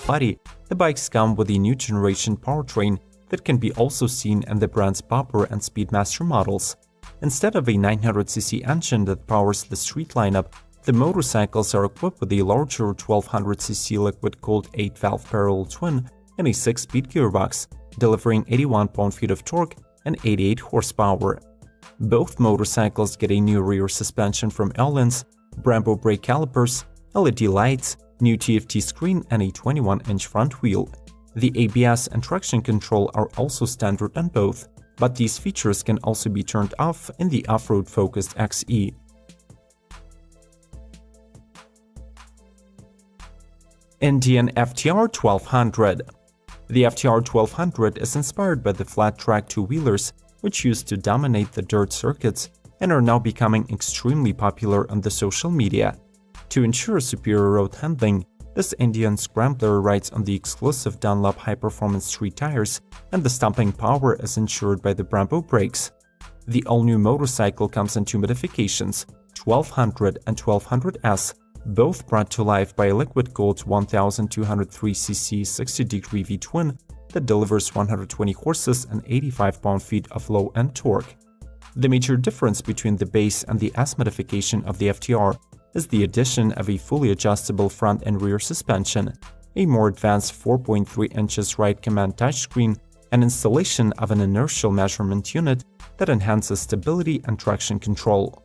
body, the bikes come with a new generation powertrain that can be also seen in the brand's Popper and Speedmaster models. Instead of a 900cc engine that powers the street lineup, the motorcycles are equipped with a larger 1200cc liquid-cooled 8-valve parallel twin and a 6-speed gearbox, delivering 81 pound-feet of torque and 88 horsepower. Both motorcycles get a new rear suspension from Öhlins, Brembo brake calipers, LED lights, new TFT screen, and a 21-inch front wheel. The ABS and traction control are also standard on both, but these features can also be turned off in the off-road focused XE. Indian FTR 1200. The FTR 1200 is inspired by the flat-track two-wheelers, which used to dominate the dirt circuits and are now becoming extremely popular on the social media. To ensure superior road handling, this Indian Scrambler rides on the exclusive Dunlop high-performance street tires, and the stopping power is ensured by the Brembo brakes. The all-new motorcycle comes in two modifications, 1200 and 1200S, both brought to life by a liquid-cooled 1203cc 60-degree V-twin that delivers 120 horses and 85 pound-feet of low-end torque. The major difference between the base and the S modification of the FTR is the addition of a fully adjustable front and rear suspension, a more advanced 4.3 inches ride command touchscreen, and installation of an inertial measurement unit that enhances stability and traction control.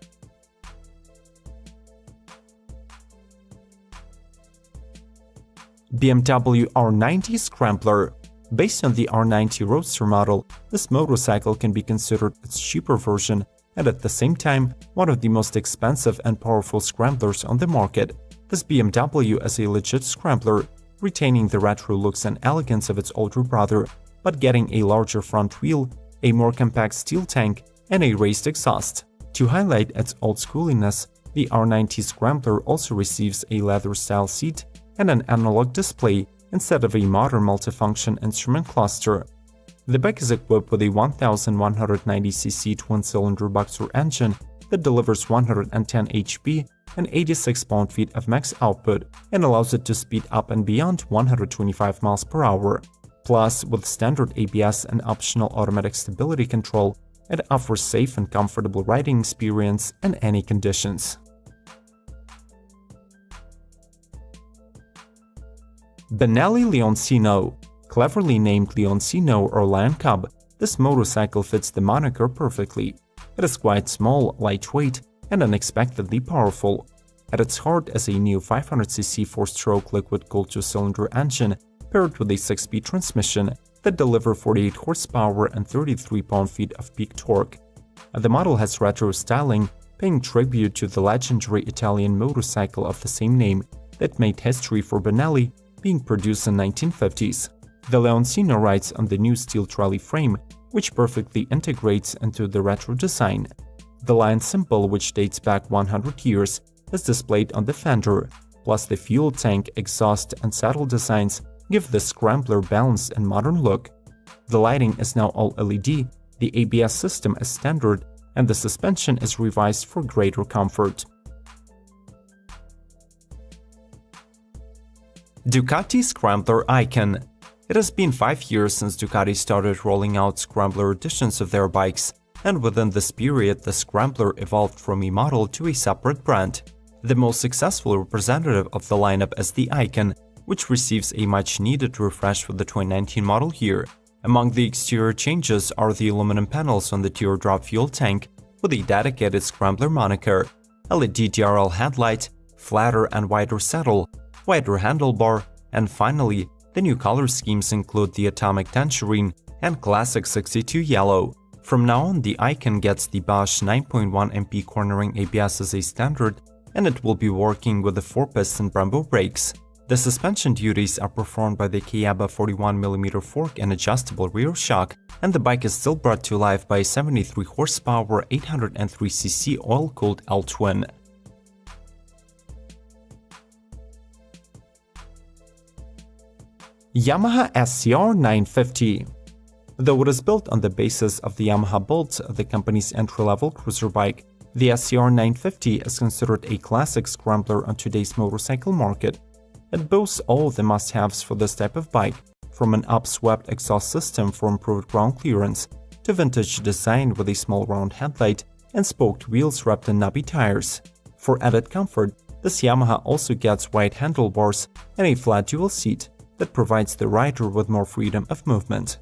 BMW R90 Scrambler. Based on the R90 Roadster model, this motorcycle can be considered its cheaper version and at the same time one of the most expensive and powerful scramblers on the market. This BMW is a legit scrambler, retaining the retro looks and elegance of its older brother, but getting a larger front wheel, a more compact steel tank, and a raised exhaust. To highlight its old-schooliness, the R90 Scrambler also receives a leather-style seat and an analog display instead of a modern multifunction instrument cluster. The bike is equipped with a 1190cc twin-cylinder boxer engine that delivers 110 HP and 86 pound-feet of max output and allows it to speed up and beyond 125 miles per hour. Plus, with standard ABS and optional automatic stability control, it offers safe and comfortable riding experience in any conditions. Benelli Lee Encino. Cleverly named Lee Encino or Lion Cub, this motorcycle fits the moniker perfectly. It is quite small, lightweight, and unexpectedly powerful. At its heart is a new 500cc 4-stroke liquid-cooled 2-cylinder engine paired with a 6-speed transmission that delivers 48 horsepower and 33 pound-feet of peak torque. The model has retro styling, paying tribute to the legendary Italian motorcycle of the same name that made history for Benelli, being produced in the 1950s. The Lee Encino rides on the new steel trolley frame, which perfectly integrates into the retro design. The lion symbol, which dates back 100 years, is displayed on the fender, plus the fuel tank, exhaust, and saddle designs give the Scrambler balanced and modern look. The lighting is now all LED, the ABS system is standard, and the suspension is revised for greater comfort. Ducati Scrambler Icon. It has been 5 years since Ducati started rolling out Scrambler editions of their bikes, and within this period the Scrambler evolved from a model to a separate brand. The most successful representative of the lineup is the Icon, which receives a much-needed refresh for the 2019 model year. Among the exterior changes are the aluminum panels on the teardrop fuel tank with a dedicated Scrambler moniker, LED DRL headlight, flatter and wider saddle, wider handlebar, and finally, the new color schemes include the Atomic Tangerine and Classic 62 Yellow. From now on, the Icon gets the Bosch 9.1 MP cornering ABS as a standard, and it will be working with the 4-piston Brembo brakes. The suspension duties are performed by the Kayaba 41mm fork and adjustable rear shock, and the bike is still brought to life by a 73 horsepower 803cc oil-cooled L-twin. Yamaha SCR 950. Though it is built on the basis of the Yamaha Bolt, the company's entry-level cruiser bike, the SCR 950 is considered a classic scrambler on today's motorcycle market. It boasts all the must-haves for this type of bike, from an upswept exhaust system for improved ground clearance, to vintage design with a small round headlight and spoked wheels wrapped in knobby tires. For added comfort, this Yamaha also gets wide handlebars and a flat dual seat that provides the rider with more freedom of movement.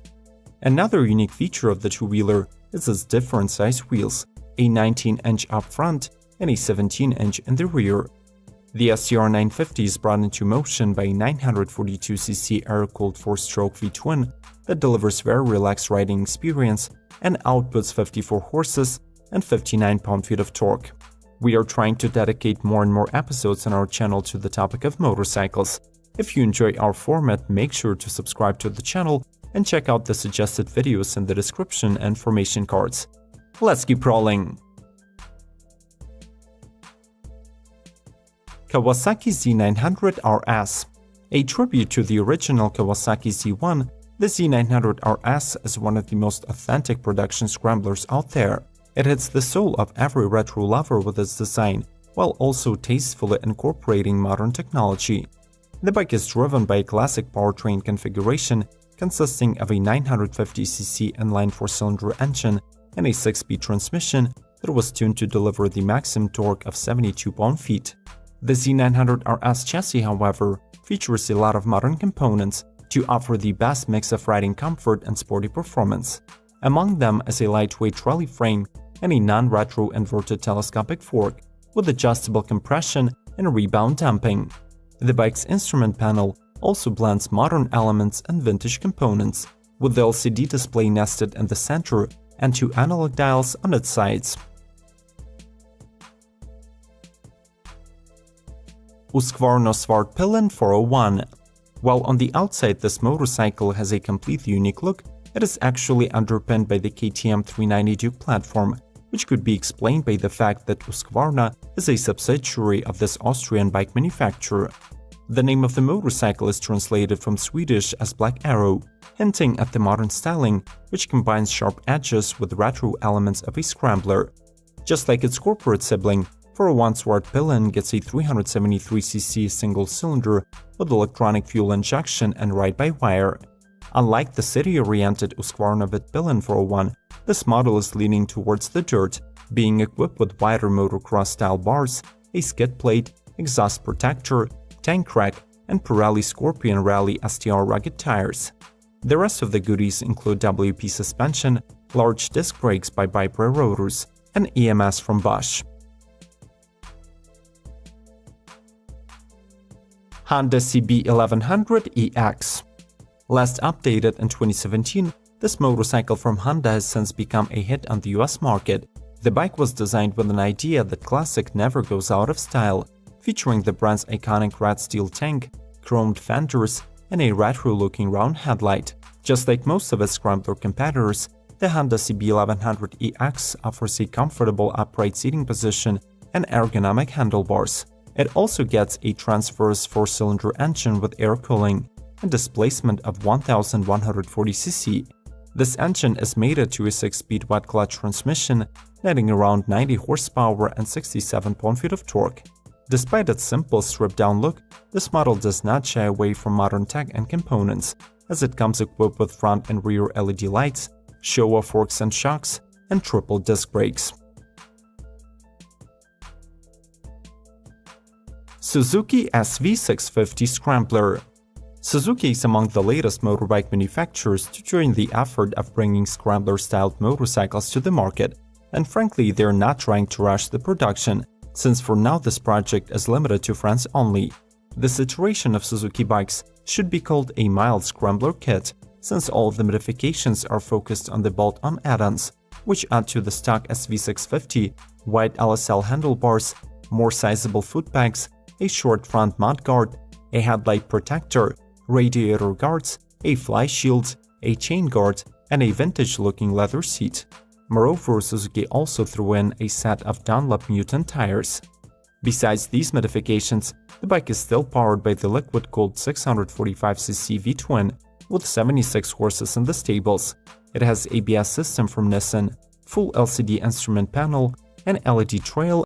Another unique feature of the two-wheeler is its different size wheels, a 19-inch up front and a 17-inch in the rear. The SCR 950 is brought into motion by a 942cc air-cooled 4-stroke V-twin that delivers very relaxed riding experience and outputs 54 horses and 59 pound-feet of torque. We are trying to dedicate more and more episodes on our channel to the topic of motorcycles. If you enjoy our format, make sure to subscribe to the channel and check out the suggested videos in the description and information cards. Let's keep rolling! Kawasaki Z900RS. A tribute to the original Kawasaki Z1, the Z900RS is one of the most authentic production scramblers out there. It hits the soul of every retro lover with its design, while also tastefully incorporating modern technology. The bike is driven by a classic powertrain configuration consisting of a 950cc inline 4-cylinder engine and a 6-speed transmission that was tuned to deliver the maximum torque of 72 pound-feet. The Z900RS chassis, however, features a lot of modern components to offer the best mix of riding comfort and sporty performance. Among them is a lightweight trolley frame and a non-retro inverted telescopic fork with adjustable compression and rebound damping. The bike's instrument panel also blends modern elements and vintage components, with the LCD display nested in the center and 2 analog dials on its sides. Husqvarna Svartpillen 401. While on the outside this motorcycle has a completely unique look, it is actually underpinned by the KTM 390 Duke platform, which could be explained by the fact that Husqvarna is a subsidiary of this Austrian bike manufacturer. The name of the motorcycle is translated from Swedish as Black Arrow, hinting at the modern styling, which combines sharp edges with retro elements of a scrambler. Just like its corporate sibling, 401 Svartpillen gets a 373cc single-cylinder with electronic fuel injection and ride-by-wire. Unlike the city-oriented Husqvarna Bitbillen 401, this model is leaning towards the dirt, being equipped with wider motocross-style bars, a skid plate, exhaust protector, tank rack, and Pirelli Scorpion Rally STR rugged tires. The rest of the goodies include WP suspension, large disc brakes by Vibra rotors, and EMS from Bosch. Honda CB1100EX. Last updated in 2017, this motorcycle from Honda has since become a hit on the US market. The bike was designed with an idea that classic never goes out of style, featuring the brand's iconic red steel tank, chromed fenders, and a retro-looking round headlight. Just like most of its Scrambler competitors, the Honda CB1100EX offers a comfortable upright seating position and ergonomic handlebars. It also gets a transverse 4-cylinder engine with air cooling and displacement of 1140cc. This engine is mated to a 6-speed wet clutch transmission, netting around 90 horsepower and 67 pound-feet of torque. Despite its simple stripped-down look, this model does not shy away from modern tech and components, as it comes equipped with front and rear LED lights, Showa forks and shocks, and triple disc brakes. Suzuki SV650 Scrambler. Suzuki is among the latest motorbike manufacturers to join the effort of bringing Scrambler-styled motorcycles to the market, and frankly, they're not trying to rush the production, since for now this project is limited to France only. This iteration of Suzuki bikes should be called a mild Scrambler kit, since all of the modifications are focused on the bolt-on add-ons, which add to the stock SV650 wide LSL handlebars, more sizable footpegs, a short front mudguard, a headlight protector, radiator guards, a fly shield, a chain guard, and a vintage-looking leather seat. Moreover, Suzuki also threw in a set of Dunlop Mutant tires. Besides these modifications, the bike is still powered by the liquid-cooled 645cc V-twin with 76 horses in the stables. It has ABS system from Nissan, full LCD instrument panel, an LED trail,